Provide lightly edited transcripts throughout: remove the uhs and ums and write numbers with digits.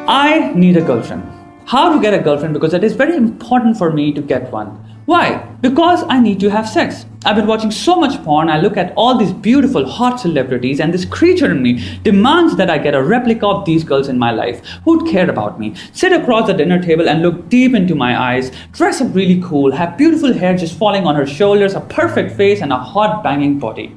I need a girlfriend. How to get a girlfriend? Because it is very important for me to get one. Why? Because I need to have sex. I've been watching so much porn, I look at all these beautiful, hot celebrities, and this creature in me demands that I get a replica of these girls in my life who'd care about me, sit across the dinner table and look deep into my eyes, dress up really cool, have beautiful hair just falling on her shoulders, a perfect face, and a hot banging body.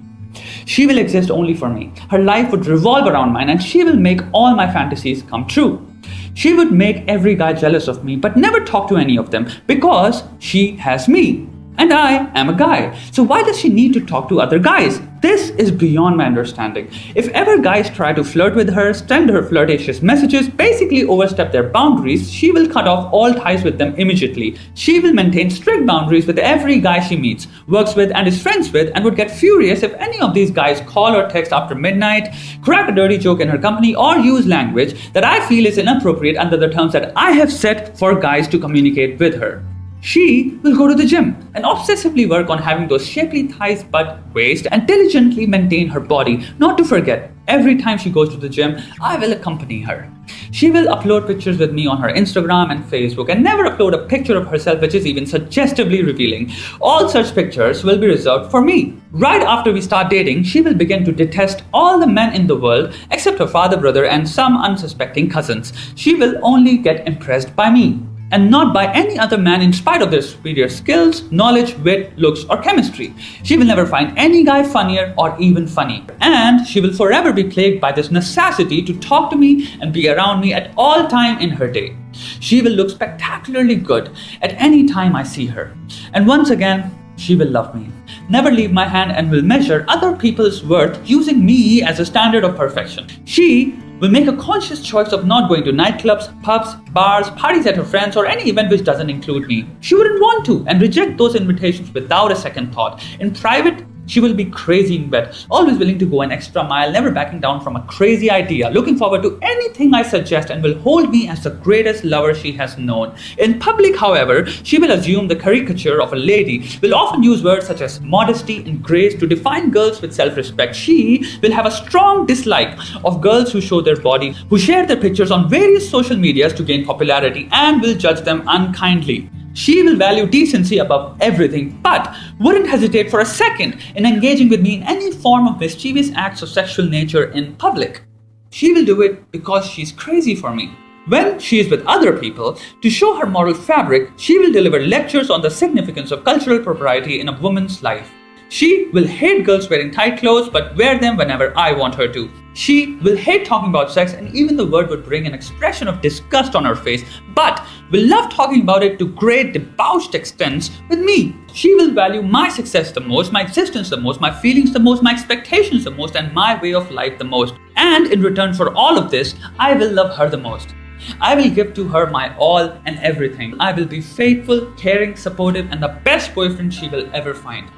She will exist only for me. Her life would revolve around mine, and she will make all my fantasies come true. She would make every guy jealous of me, but never talk to any of them because she has me. And I am a guy. So why does she need to talk to other guys? This is beyond my understanding. If ever guys try to flirt with her, send her flirtatious messages, basically overstep their boundaries, she will cut off all ties with them immediately. She will maintain strict boundaries with every guy she meets, works with, and is friends with, and would get furious if any of these guys call or text after midnight, crack a dirty joke in her company, or use language that I feel is inappropriate under the terms that I have set for guys to communicate with her. She will go to the gym and obsessively work on having those shapely thighs, butt, waist, and diligently maintain her body. Not to forget, every time she goes to the gym, I will accompany her. She will upload pictures with me on her Instagram and Facebook and never upload a picture of herself which is even suggestively revealing. All such pictures will be reserved for me. Right after we start dating, she will begin to detest all the men in the world except her father, brother, and some unsuspecting cousins. She will only get impressed by me, and not by any other man in spite of their superior skills, knowledge, wit, looks, or chemistry. She will never find any guy funnier or even funny. And she will forever be plagued by this necessity to talk to me and be around me at all time in her day. She will look spectacularly good at any time I see her. And once again, she will love me, never leave my hand, and will measure other people's worth using me as a standard of perfection. She will make a conscious choice of not going to nightclubs, pubs, bars, parties at her friends, or any event which doesn't include me. She wouldn't want to and reject those invitations without a second thought. In private, she will be crazy in bed, always willing to go an extra mile, never backing down from a crazy idea, looking forward to anything I suggest, and will hold me as the greatest lover she has known. In public, however, she will assume the caricature of a lady, will often use words such as modesty and grace to define girls with self-respect. She will have a strong dislike of girls who show their body, who share their pictures on various social medias to gain popularity, and will judge them unkindly. She will value decency above everything, but wouldn't hesitate for a second in engaging with me in any form of mischievous acts of sexual nature in public. She will do it because she's crazy for me. When she is with other people, to show her moral fabric, she will deliver lectures on the significance of cultural propriety in a woman's life. She will hate girls wearing tight clothes but wear them whenever I want her to. She will hate talking about sex, and even the word would bring an expression of disgust on her face, but will love talking about it to great debauched extents with me. She will value my success the most, my existence the most, my feelings the most, my expectations the most, and my way of life the most. And in return for all of this, I will love her the most. I will give to her my all and everything. I will be faithful, caring, supportive, and the best boyfriend she will ever find.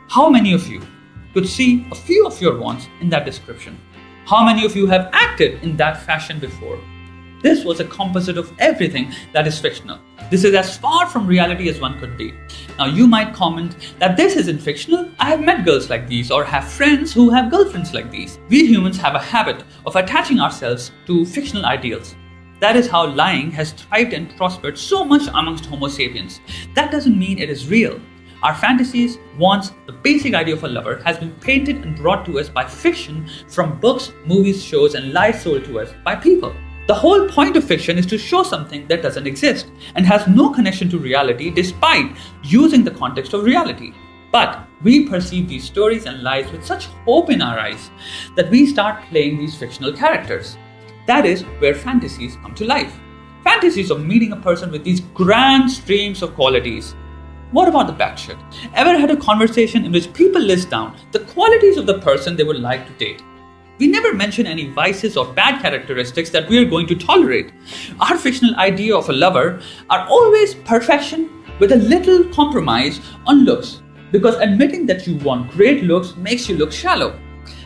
How many of you could see a few of your wants in that description? How many of you have acted in that fashion before? This was a composite of everything that is fictional. This is as far from reality as one could be. Now you might comment that this isn't fictional. I have met girls like these or have friends who have girlfriends like these. We humans have a habit of attaching ourselves to fictional ideals. That is how lying has thrived and prospered so much amongst Homo sapiens. That doesn't mean it is real. Our fantasies, wants, the basic idea of a lover has been painted and brought to us by fiction from books, movies, shows, and lies sold to us by people. The whole point of fiction is to show something that doesn't exist and has no connection to reality despite using the context of reality. But we perceive these stories and lies with such hope in our eyes that we start playing these fictional characters. That is where fantasies come to life. Fantasies of meeting a person with these grand streams of qualities. What about the bad shit? Ever had a conversation in which people list down the qualities of the person they would like to date? We never mention any vices or bad characteristics that we are going to tolerate. Our fictional idea of a lover are always perfection with a little compromise on looks, because admitting that you want great looks makes you look shallow.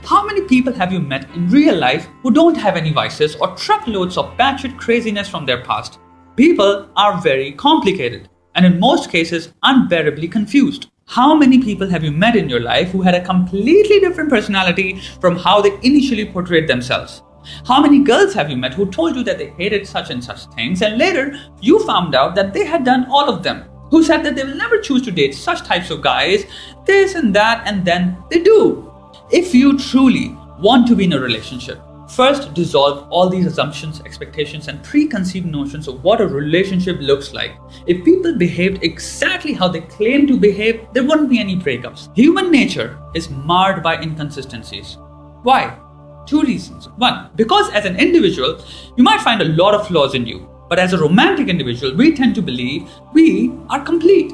How many people have you met in real life who don't have any vices or truckloads of batshit craziness from their past? People are very complicated, and in most cases unbearably confused. How many people have you met in your life who had a completely different personality from how they initially portrayed themselves? How many girls have you met who told you that they hated such and such things, and later you found out that they had done all of them? Who said that they will never choose to date such types of guys, this and that, and then they do. If you truly want to be in a relationship, first dissolve all these assumptions, expectations, and preconceived notions of what a relationship looks like. If people behaved exactly how they claim to behave, there wouldn't be any breakups. Human nature is marred by inconsistencies. Why? Two reasons. One, because as an individual, you might find a lot of flaws in you. But as a romantic individual, we tend to believe we are complete.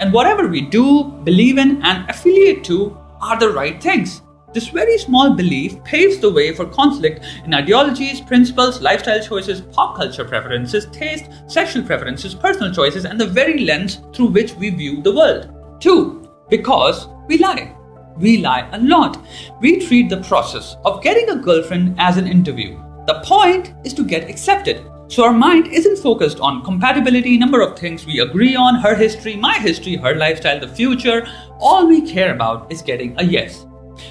And whatever we do, believe in, and affiliate to are the right things. This very small belief paves the way for conflict in ideologies, principles, lifestyle choices, pop culture preferences, taste, sexual preferences, personal choices, and the very lens through which we view the world. Two, because we lie. We lie a lot. We treat the process of getting a girlfriend as an interview. The point is to get accepted. So our mind isn't focused on compatibility, number of things we agree on, her history, my history, her lifestyle, the future. All we care about is getting a yes.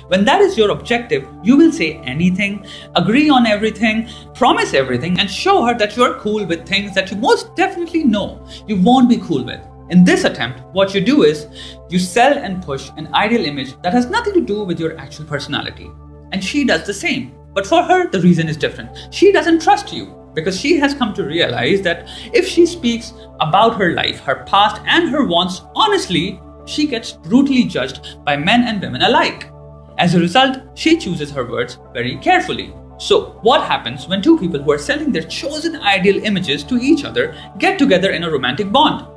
When that is your objective, you will say anything, agree on everything, promise everything, and show her that you are cool with things that you most definitely know you won't be cool with. In this attempt, what you do is you sell and push an ideal image that has nothing to do with your actual personality. And she does the same. But for her, the reason is different. She doesn't trust you, because she has come to realize that if she speaks about her life, her past, and her wants honestly, she gets brutally judged by men and women alike. As a result, she chooses her words very carefully. So, what happens when two people who are selling their chosen ideal images to each other get together in a romantic bond?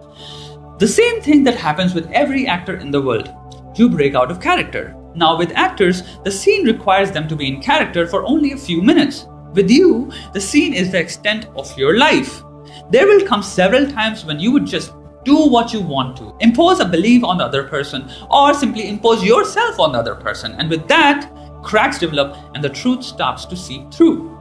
The same thing that happens with every actor in the world. You break out of character. Now, with actors, the scene requires them to be in character for only a few minutes. With you, the scene is the extent of your life. There will come several times when you would just do what you want to, impose a belief on the other person, or simply impose yourself on the other person. And with that, cracks develop and the truth starts to seep through.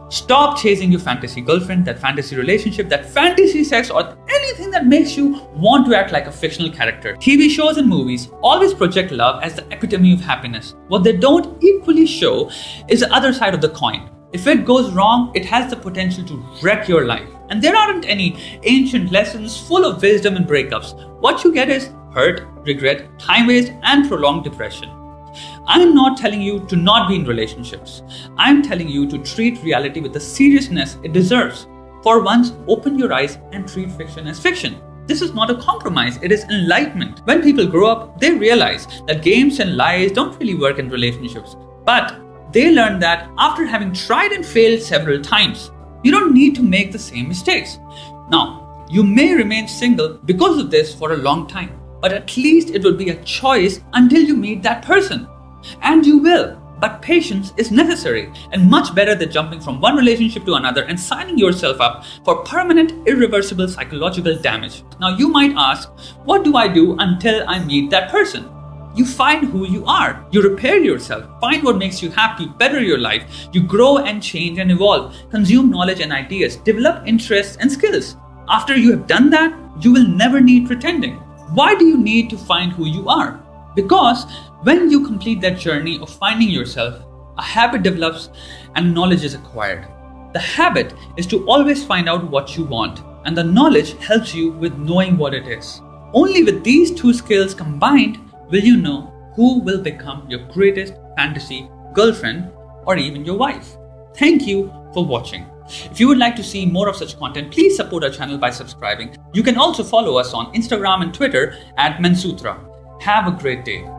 Stop chasing your fantasy girlfriend, that fantasy relationship, that fantasy sex, or anything that makes you want to act like a fictional character. TV shows and movies always project love as the epitome of happiness. What they don't equally show is the other side of the coin. If it goes wrong, it has the potential to wreck your life. And there aren't any ancient lessons full of wisdom and breakups. What you get is hurt, regret, time waste, and prolonged depression. I'm not telling you to not be in relationships. I'm telling you to treat reality with the seriousness it deserves. For once, open your eyes and treat fiction as fiction. This is not a compromise, it is enlightenment. When people grow up, they realize that games and lies don't really work in relationships. But they learn that after having tried and failed several times, you don't need to make the same mistakes. Now, you may remain single because of this for a long time, but at least it will be a choice until you meet that person. And you will. But patience is necessary and much better than jumping from one relationship to another and signing yourself up for permanent, irreversible psychological damage. Now, you might ask, what do I do until I meet that person? You find who you are. You repair yourself. Find what makes you happy. Better your life. You grow and change and evolve. Consume knowledge and ideas. Develop interests and skills. After you have done that, you will never need pretending. Why do you need to find who you are? Because when you complete that journey of finding yourself, a habit develops and knowledge is acquired. The habit is to always find out what you want, and the knowledge helps you with knowing what it is. Only with these two skills combined will you know who will become your greatest fantasy girlfriend or even your wife. Thank you for watching. If you would like to see more of such content, please support our channel by subscribing. You can also follow us on Instagram and Twitter at Mensutra. Have a great day.